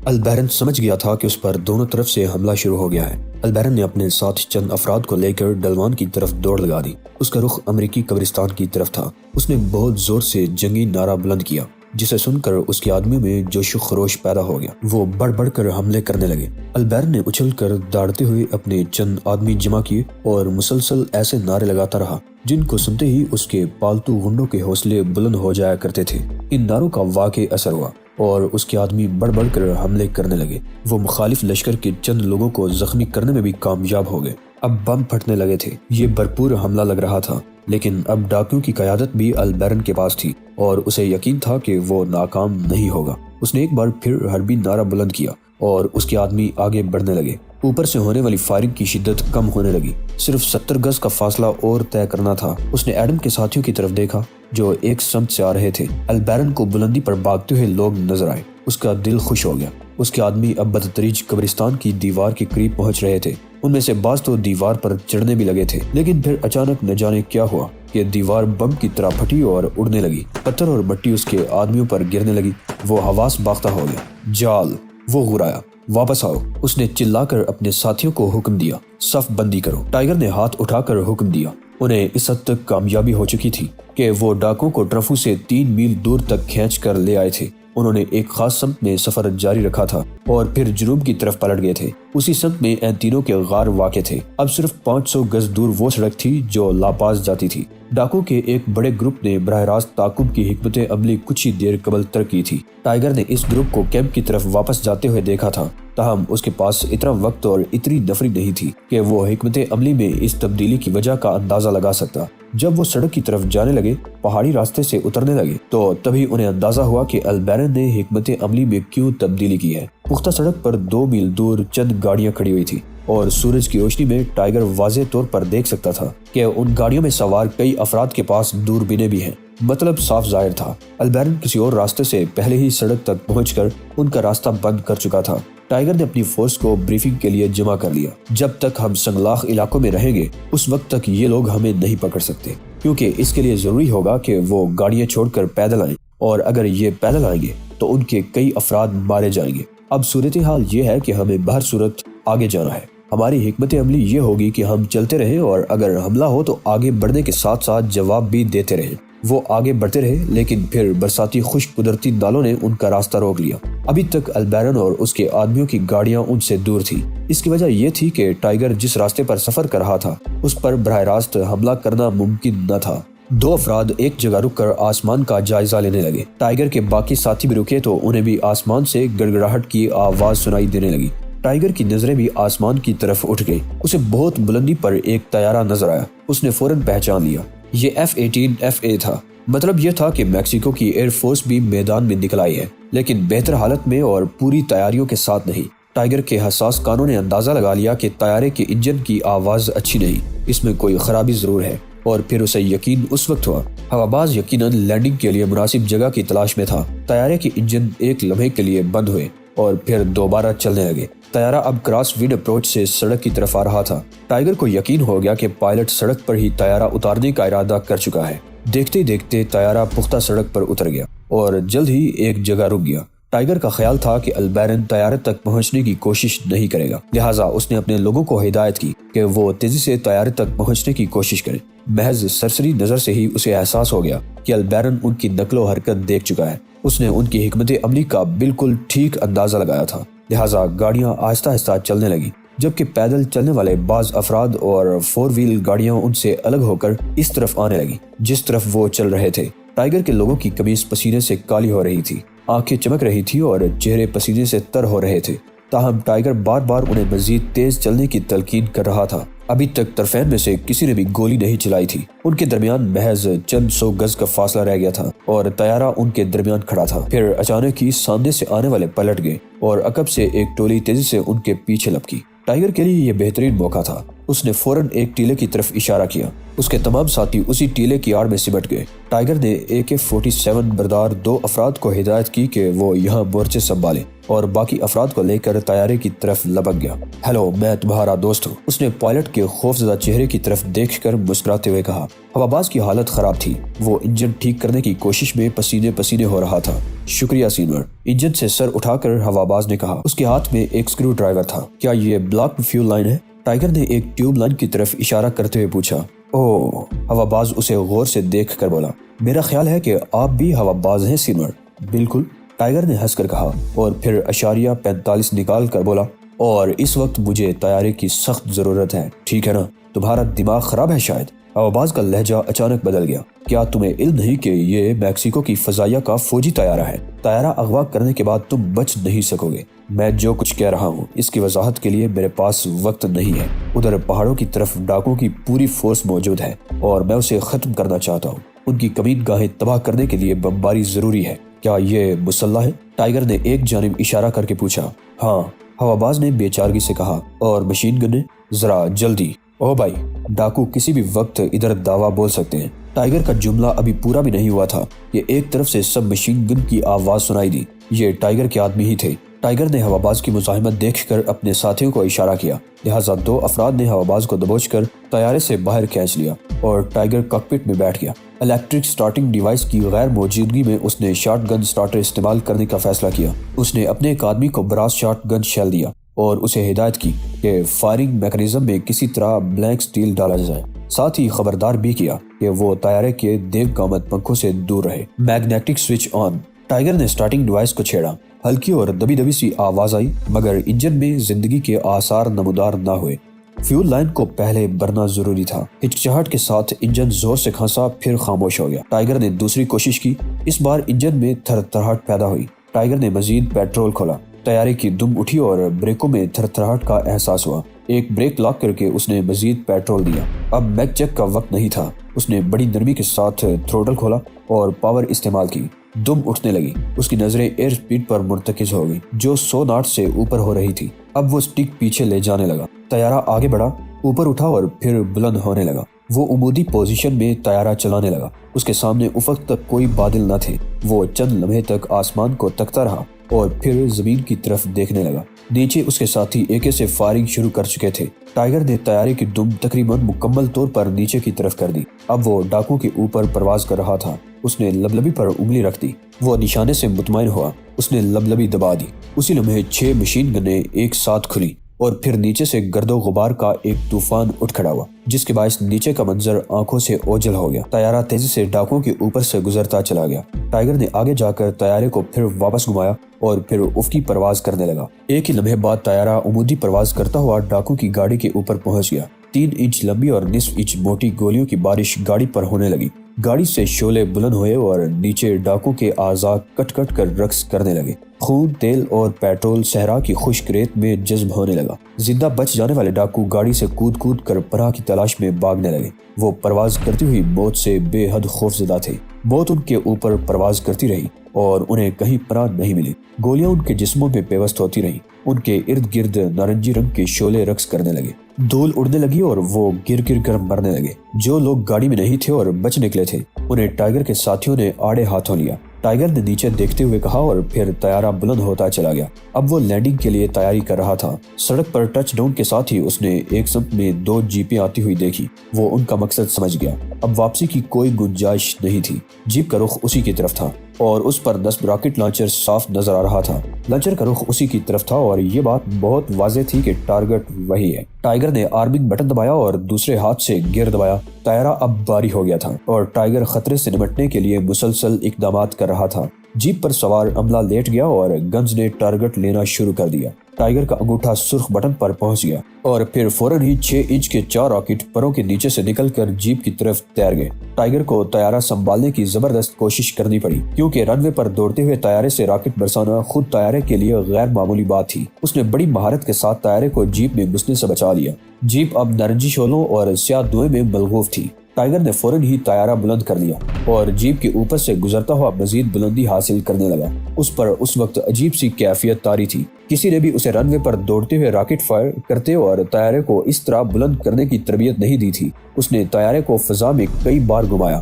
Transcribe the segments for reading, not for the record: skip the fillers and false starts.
البیرن سمجھ گیا تھا کہ اس پر دونوں طرف سے حملہ شروع ہو گیا ہے۔ البیرن نے اپنے ساتھ چند افراد کو لے کر ڈلوان کی طرف دوڑ لگا دی۔ اس کا رخ امریکی قبرستان کی طرف تھا۔ اس نے بہت زور سے جنگی نعرہ بلند کیا، جسے سن کر اس کے آدمیوں میں جوش و خروش پیدا ہو گیا۔ وہ بڑھ بڑھ کر حملے کرنے لگے۔ البیرن نے اچھل کر دوڑتے ہوئے اپنے چند آدمی جمع کیے اور مسلسل ایسے نعرے لگاتا رہا جن کو سنتے ہی اس کے پالتو غنڈوں کے حوصلے بلند ہو جایا کرتے تھے۔ ان نعروں کا واقعی اثر ہوا اور اس کے آدمی بڑھ بڑھ کر حملے کرنے لگے۔ وہ مخالف لشکر کے چند لوگوں کو زخمی کرنے میں بھی کامیاب ہو گئے۔ اب بم پھٹنے لگے تھے۔ یہ بھرپور حملہ لگ رہا تھا، لیکن اب ڈاکیوں کی قیادت بھی البیرن کے پاس تھی اور اسے یقین تھا کہ وہ ناکام نہیں ہوگا۔ اس نے ایک بار پھر حربی نعرہ بلند کیا اور اس کے آدمی آگے بڑھنے لگے۔ اوپر سے ہونے والی فائرنگ کی شدت کم ہونے لگی۔ صرف 70 گز کا فاصلہ اور طے کرنا تھا۔ اس نے ایڈم کے ساتھیوں کی طرف دیکھا جو ایک سمت سے آ رہے تھے۔ البیرن کو بلندی پر بھاگتے ہوئے لوگ نظر آئے۔ اس کا دل خوش ہو گیا۔ اس کے آدمی اب بتدریج قبرستان کی دیوار کے قریب پہنچ رہے تھے۔ ان میں سے بعض تو دیوار پر چڑھنے بھی لگے تھے، لیکن پھر اچانک نہ جانے کیا ہوا کہ دیوار بم کی طرح پھٹی اور اڑنے لگی۔ پتھر اور مٹی اس کے آدمیوں پر گرنے لگی۔ وہ حواس باختہ ہو گیا۔ جال! وہ غرایا۔ واپس آؤ! اس نے چلا کر اپنے ساتھیوں کو حکم دیا۔ صف بندی کرو! ٹائیگر نے ہاتھ اٹھا کر حکم دیا۔ انہیں اس حد تک کامیابی ہو چکی تھی کہ وہ ڈاکوں کو ٹرفو سے 3 میل دور تک کھینچ کر لے آئے تھے۔ انہوں نے ایک خاص سمت میں سفر جاری رکھا تھا اور پھر جنوب کی طرف پلٹ گئے تھے۔ اسی سمت میں اینتینوں کے غار واقع تھے۔ اب صرف 500 گز دور وہ سڑک تھی جو لاپاز جاتی تھی۔ ڈاکوں کے ایک بڑے گروپ نے براہ راست تعاقب کی حکمت عملی کچھ ہی دیر قبل ترک کی تھی۔ ٹائیگر نے اس گروپ کو کیمپ کی طرف واپس جاتے ہوئے دیکھا تھا، تاہم اس کے پاس اتنا وقت اور اتنی نفری نہیں تھی کہ وہ حکمت عملی میں اس تبدیلی کی وجہ کا اندازہ لگا سکتا۔ جب وہ سڑک کی طرف جانے لگے، پہاڑی راستے سے اترنے لگے، تو تبھی انہیں اندازہ ہوا کہ البیرن نے حکمت عملی میں کیوں تبدیلی کی ہے۔ پختہ سڑک پر 2 میل دور چند گاڑیاں کھڑی ہوئی تھی اور سورج کی روشنی میں ٹائیگر واضح طور پر دیکھ سکتا تھا کہ ان گاڑیوں میں سوار کئی افراد کے پاس دوربینیں بھی ہیں۔ مطلب صاف ظاہر تھا، البیرن کسی اور راستے سے پہلے ہی سڑک تک پہنچ کر ان کا راستہ بند کر چکا تھا۔ ٹائیگر نے اپنی فورس کو بریفنگ کے لیے جمع کر لیا۔ جب تک ہم سنگلاخ علاقوں میں رہیں گے، اس وقت تک یہ لوگ ہمیں نہیں پکڑ سکتے، کیونکہ اس کے لیے ضروری ہوگا کہ وہ گاڑیاں چھوڑ کر پیدل آئیں، اور اگر یہ پیدل آئیں گے تو ان کے کئی افراد مارے جائیں گے۔ اب صورتحال یہ ہے کہ ہمیں بہر صورت آگے جانا ہے۔ ہماری حکمت عملی یہ ہوگی کہ ہم چلتے رہیں اور اگر حملہ ہو تو آگے بڑھنے کے ساتھ ساتھ جواب بھی دیتے رہیں۔ وہ آگے بڑھتے رہے، لیکن پھر برساتی خشک قدرتی نالوں نے ان کا راستہ روک لیا۔ ابھی تک البیرن اور اس کے آدمیوں کی گاڑیاں ان سے دور تھی۔ اس کی وجہ یہ تھی کہ ٹائیگر جس راستے پر سفر کر رہا تھا اس پر براہ راست حملہ کرنا ممکن نہ تھا۔ 2 افراد ایک جگہ رک کر آسمان کا جائزہ لینے لگے۔ ٹائیگر کے باقی ساتھی بھی رکے تو انہیں بھی آسمان سے گڑگڑاہٹ کی آواز سنائی دینے لگی۔ ٹائیگر کی نظریں بھی آسمان کی طرف اٹھ گئی۔ اسے بہت بلندی پر ایک طیارہ نظر آیا۔ اس نے فوراً پہچان لیا، یہ F-18FA تھا۔ مطلب یہ تھا کہ میکسیکو کی ایئر فورس بھی میدان میں نکل آئی ہے، لیکن بہتر حالت میں اور پوری تیاریوں کے ساتھ نہیں۔ ٹائیگر کے حساس کانوں نے اندازہ لگا لیا کہ طیارے کے انجن کی آواز اچھی نہیں، اس میں کوئی خرابی ضرور ہے، اور پھر اسے یقین اس وقت ہوا۔ ہواباز یقیناً لینڈنگ کے لیے مناسب جگہ کی تلاش میں تھا۔ طیارے کے انجن ایک لمحے کے لیے بند ہوئے اور پھر دوبارہ چلنے لگے۔ طیارہ اب کراس ونڈ اپروچ سے سڑک کی طرف آ رہا تھا۔ ٹائیگر کو یقین ہو گیا کہ پائلٹ سڑک پر ہی طیارہ اتارنے کا ارادہ کر چکا ہے۔ دیکھتے دیکھتے طیارہ پختہ سڑک پر اتر گیا اور جلد ہی ایک جگہ رک گیا۔ ٹائیگر کا خیال تھا کہ البیرن طیارے تک پہنچنے کی کوشش نہیں کرے گا، لہٰذا اس نے اپنے لوگوں کو ہدایت کی کہ وہ تیزی سے طیارے تک پہنچنے کی کوشش کریں۔ محض سرسری نظر سے ہی اسے احساس ہو گیا کہ البیرن ان کی نقل و حرکت دیکھ چکا ہے۔ اس نے ان کی حکمت عملی کا بالکل ٹھیک اندازہ لگایا تھا، لہٰذا گاڑیاں آہستہ آہستہ چلنے لگیں، جبکہ پیدل چلنے والے بعض افراد اور 4 ویل گاڑیاں ان سے الگ ہو کر اس طرف آنے لگیں جس طرف وہ چل رہے تھے۔ ٹائیگر کے لوگوں کی قمیص پسینے سے کالی ہو رہی تھی، آنکھیں چمک رہی تھی اور چہرے پسینے سے تر ہو رہے تھے، تاہم ٹائیگر بار بار انہیں مزید تیز چلنے کی تلقین کر رہا تھا۔ ابھی تک طرفین میں سے کسی نے بھی گولی نہیں چلائی تھی۔ ان کے درمیان محض چند 100 گز کا فاصلہ رہ گیا تھا اور طیارہ ان کے درمیان کھڑا تھا۔ پھر اچانک ہی سامنے سے آنے والے پلٹ گئے اور عقب سے ایک ٹولی تیزی سے ان کے پیچھے لپکی۔ ٹائیگر کے لیے یہ بہترین موقع تھا۔ اس نے فوراً ایک ٹیلے کی طرف اشارہ کیا۔ اس کے تمام ساتھی اسی ٹیلے کی آڑ میں سمٹ گئے۔ ٹائیگر نے AK-47 بردار 2 افراد کو ہدایت کی کہ وہ یہاں مورچے سنبھالیں۔ اور باقی افراد کو لے کر طیارے کی طرف لپک گیا۔ ہیلو، میں تمہارا دوست ہوں، اس نے پائلٹ کے خوفزدہ چہرے کی طرف دیکھ کر مسکراتے ہوئے کہا۔ ہواباز کی حالت خراب تھی، وہ انجن ٹھیک کرنے کی کوشش میں پسینے پسینے ہو رہا تھا۔ شکریہ سینور، انجن سے سر اٹھا کر ہواباز نے کہا۔ اس کے ہاتھ میں ایک اسکرو ڈرائیور تھا۔ کیا یہ بلاک فیول لائن ہے؟ ٹائیگر نے ایک ٹیوب لائن کی طرف اشارہ کرتے ہوئے پوچھا۔ اوہ، ہواباز اسے غور سے دیکھ کر بولا۔ میرا خیال ہے کہ آپ بھی ہواباز ہیں سینور۔ بالکل، ٹائیگر نے ہنس کر کہا اور پھر اشاریہ 45 نکال کر بولا، اور اس وقت مجھے طیارے کی سخت ضرورت ہے، ٹھیک ہے نا؟ تمہارا دماغ خراب ہے شاید۔ ہواباز کا لہجہ اچانک بدل گیا۔ کیا تمہیں علم نہیں کہ یہ میکسیکو کی فضائیہ کا فوجی طیارہ ہے؟ طیارہ اغوا کرنے کے بعد تم بچ نہیں سکو گے۔ میں جو کچھ کہہ رہا ہوں اس کی وضاحت کے لیے میرے پاس وقت نہیں ہے۔ ادھر پہاڑوں کی طرف ڈاکوں کی پوری فورس موجود ہے اور میں اسے ختم کرنا چاہتا ہوں۔ ان کی کمین گاہیں تباہ کرنے کے لیے بمباری ضروری ہے۔ کیا یہ مسلح ہے؟ ٹائیگر نے ایک جانب اشارہ کر کے پوچھا۔ ہاں، ہواباز نے بے چارگی سے کہا۔ اور مشین گنیں؟ ذرا جلدی۔ او بھائی، ڈاکو کسی بھی وقت ادھر دعویٰ بول سکتے ہیں۔ ٹائیگر کا جملہ ابھی پورا بھی نہیں ہوا تھا کہ ایک طرف سے سب مشین گن کی آواز سنائی دی۔ یہ ٹائیگر کے آدمی ہی تھے۔ ٹائیگر نے ہواباز کی مزاحمت دیکھ کر اپنے ساتھیوں کو اشارہ کیا، لہٰذا 2 افراد نے ہواباز کو دبوچ کر طیارے سے باہر کھینچ لیا اور ٹائیگر کاکپٹ میں بیٹھ گیا۔ الیکٹرک سٹارٹنگ ڈیوائس کی غیر موجودگی میں اس نے شاٹ گن سٹارٹر استعمال کرنے کا فیصلہ کیا۔ اس نے اپنے ایک آدمی کو براس شاٹ گن شیل دیا اور اسے ہدایت کی کہ فائرنگ میکانزم میں کسی طرح بلینک سٹیل ڈالا جائے۔ ساتھ ہی خبردار بھی کیا کہ وہ طیارے کے دیگ کامت پنکھوں سے دور رہے۔ Magnetic switch on. ٹائیگر نے سٹارٹنگ ڈیوائس کو چھیڑا۔ ہلکی اور دبی دبی سی آواز آئی، مگر انجن میں زندگی کے آثار نمودار نہ ہوئے۔ فیول لائن کو پہلے بھرنا ضروری تھا۔ ہچکچاہٹ کے ساتھ انجن زور سے کھانسا، پھر خاموش ہو گیا۔ ٹائیگر نے دوسری کوشش کی۔ اس بار انجن میں تھر تھراہٹ پیدا ہوئی۔ ٹائیگر نے مزید پیٹرول کھولا۔ طیارے کی دم اٹھی اور بریکوں میں تھر تھراہٹ کا احساس ہوا۔ ایک بریک لاک کر کے اس نے مزید پیٹرول دیا۔ اب میک چیک کا وقت نہیں تھا۔ اس نے بڑی نرمی کے ساتھ تھروٹل کھولا اور پاور استعمال کی۔ دم اٹھنے لگی۔ اس کی نظریں ایئر سپیڈ پر مرتکز ہو گئی جو 100 ناٹ سے اوپر ہو رہی تھی۔ اب وہ سٹک پیچھے لے جانے لگا۔ طیارہ آگے بڑھا، اوپر اٹھا اور پھر بلند ہونے لگا۔ وہ عمودی پوزیشن میں طیارہ چلانے لگا۔ اس کے سامنے افق تک کوئی بادل نہ تھے۔ وہ چند لمحے تک آسمان کو تکتا رہا اور پھر زمین کی طرف دیکھنے لگا۔ نیچے اس کے ساتھی AK سے فائرنگ شروع کر چکے تھے۔ ٹائیگر نے طیارے کی دم تقریباً مکمل طور پر نیچے کی طرف کر دی۔ اب وہ ڈاکو کے اوپر پرواز کر رہا تھا۔ اس نے لبلبی پر انگلی رکھ دی۔ وہ نشانے سے مطمئن ہوا۔ اس نے لبلبی دبا دی۔ اسی لمحے 6 مشین گنیں ایک ساتھ کھلی اور پھر نیچے سے گرد و غبار کا ایک طوفان اٹھ کھڑا ہوا جس کے باعث نیچے کا منظر آنکھوں سے اوجھل ہو گیا۔ طیارہ تیزی سے ڈاکوں کے اوپر سے گزرتا چلا گیا۔ ٹائیگر نے آگے جا کر طیارے کو پھر واپس گھمایا اور پھر افقی پرواز کرنے لگا۔ ایک ہی لمحے بعد طیارہ عمودی پرواز کرتا ہوا ڈاکوں کی گاڑی کے اوپر پہنچ گیا۔ 3 انچ لمبی اور نصف انچ موٹی گولیوں کی بارش گاڑی پر ہونے لگی۔ گاڑی سے شعلے بلند ہوئے اور نیچے ڈاکوں کے اعضاء کٹ کٹ کر رقص کرنے لگے۔ خون، تیل اور پیٹرول صحرا کی خشک ریت میں جذب ہونے لگا۔ زندہ بچ جانے والے ڈاکو گاڑی سے کود کود کر پناہ کی تلاش میں بھاگنے لگے۔ وہ پرواز کرتی ہوئی موت سے بے حد خوفزدہ تھے۔ موت ان کے اوپر پرواز کرتی رہی اور انہیں کہیں پناہ نہیں ملی۔ گولیاں ان کے جسموں میں پیوست ہوتی رہیں۔ ان کے ارد گرد نارنجی رنگ کے شعلے رقص کرنے لگے۔ دھول اڑنے لگی اور وہ گر گر کر مرنے لگے۔ جو لوگ گاڑی میں نہیں تھے اور بچ نکلے تھے انہیں ٹائیگر کے ساتھیوں نے آڑے ہاتھوں لیا۔ ٹائیگر نے نیچے دیکھتے ہوئے کہا اور پھر طیارہ بلند ہوتا چلا گیا۔ اب وہ لینڈنگ کے لیے تیاری کر رہا تھا۔ سڑک پر ٹچ ڈاؤن کے ساتھ ہی اس نے ایک سمت میں 2 جیپیں آتی ہوئی دیکھی۔ وہ ان کا مقصد سمجھ گیا۔ اب واپسی کی کوئی گنجائش نہیں تھی۔ جیپ کا رخ اسی کی طرف تھا اور اس پر نصب راکٹ لانچر صاف نظر آ رہا تھا۔ لانچر کا رخ اسی کی طرف تھا اور یہ بات بہت واضح تھی کہ ٹارگٹ وہی ہے۔ ٹائیگر نے آرمنگ بٹن دبایا اور دوسرے ہاتھ سے گیئر دبایا۔ طیارہ اب باری ہو گیا تھا اور ٹائیگر خطرے سے نمٹنے کے لیے مسلسل اقدامات کر رہا تھا۔ جیپ پر سوار عملہ لیٹ گیا اور گنز نے ٹارگٹ لینا شروع کر دیا۔ ٹائیگر کا انگوٹھا سرخ بٹن پر پہنچ گیا اور پھر فوراً ہی 6 انچ کے 4 راکٹ پروں کے نیچے سے نکل کر جیپ کی طرف تیر گئے۔ ٹائیگر کو طیارہ سنبھالنے کی زبردست کوشش کرنی پڑی کیونکہ رن وے پر دوڑتے ہوئے طیارے سے راکٹ برسانا خود طیارے کے لیے غیر معمولی بات تھی۔ اس نے بڑی مہارت کے ساتھ طیارے کو جیپ میں گھسنے سے بچا لیا۔ جیپ اب نارنجی شعلوں اور سیاہ دھوئیں میں ملغوف تھی۔ ٹائیگر نے فوراً ہی طیارہ بلند کر لیا اور جیپ کے اوپر سے گزرتا ہوا مزید بلندی حاصل کرنے لگا۔ اس پر اس وقت عجیب سی کیفیت طاری تھی۔ کسی نے بھی اسے رن وے پر دوڑتے ہوئے راکٹ فائر کرتے اور طیارے کو اس طرح بلند کرنے کی تربیت نہیں دی تھی۔ اس نے طیارے کو فضا میں کئی بار گھمایا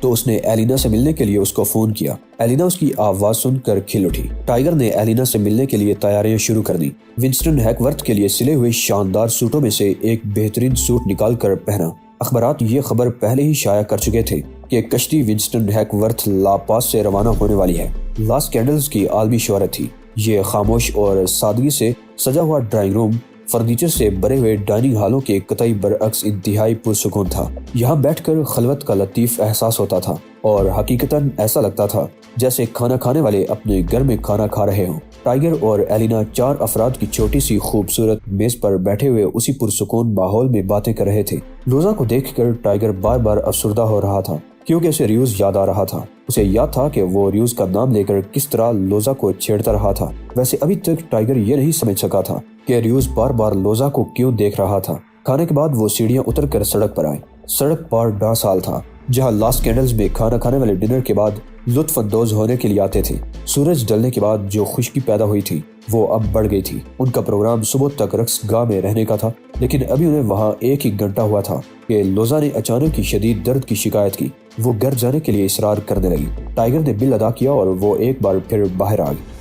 تو اس نے ایلینا سے ملنے کے لیے اس کو فون کیا۔ ایلینا اس کی آواز سن کر کھل اٹھی۔ ٹائیگر نے ایلینا سے ملنے کے لیے تیاریاں شروع کر دی۔ ونسٹن ہیکورتھ کے لیے سلے ہوئے شاندار سوٹوں میں سے ایک بہترین سوٹ نکال کر پہنا۔ اخبارات یہ خبر پہلے ہی شائع کر چکے تھے کہ کشتی ونسٹن ہیکورتھ لا پاس سے روانہ ہونے والی ہے۔ لاس کینڈلز کی عالمی شہرت تھی۔ یہ خاموش اور سادگی سے سجا ہوا ڈرائنگ روم فرنیچر سے بھرے ہوئے ڈائننگ ہالوں کے قطعی برعکس انتہائی پرسکون تھا۔ یہاں بیٹھ کر خلوت کا لطیف احساس ہوتا تھا اور حقیقتاً ایسا لگتا تھا جیسے کھانا کھانے والے اپنے گھر میں کھانا کھا رہے ہوں۔ ٹائیگر اور ایلینا 4 افراد کی چھوٹی سی خوبصورت میز پر بیٹھے ہوئے اسی پرسکون ماحول میں باتیں کر رہے تھے۔ لوزا کو دیکھ کر ٹائیگر بار بار افسردہ ہو رہا تھا کیونکہ اسے ریوز یاد آ رہا تھا۔ اسے یاد تھا کہ وہ ریوز کا نام لے کر کس طرح لوزا کو چھیڑتا رہا تھا۔ ویسے ابھی تک ٹائیگر یہ نہیں سمجھ سکا تھا کہ ریوز بار بار لوزا کو کیوں دیکھ رہا تھا۔ کھانے کے بعد وہ سیڑھیاں اتر کر سڑک پر آئے۔ سڑک پار ڈانس ہال تھا جہاں لاس کینڈلز میں کھانا کھانے والے ڈنر کے بعد لطف اندوز ہونے کے لیے آتے تھے۔ سورج ڈلنے کے بعد جو خشکی پیدا ہوئی تھی وہ اب بڑھ گئی تھی۔ ان کا پروگرام صبح تک رقص گاہ میں رہنے کا تھا، لیکن ابھی انہیں وہاں 1 ہی گھنٹہ ہوا تھا کہ لوزا نے اچانک کی شدید درد کی شکایت کی۔ وہ گھر جانے کے لیے اصرار کرنے لگی۔ ٹائیگر نے بل ادا کیا اور وہ ایک بار پھر باہر آ گئی۔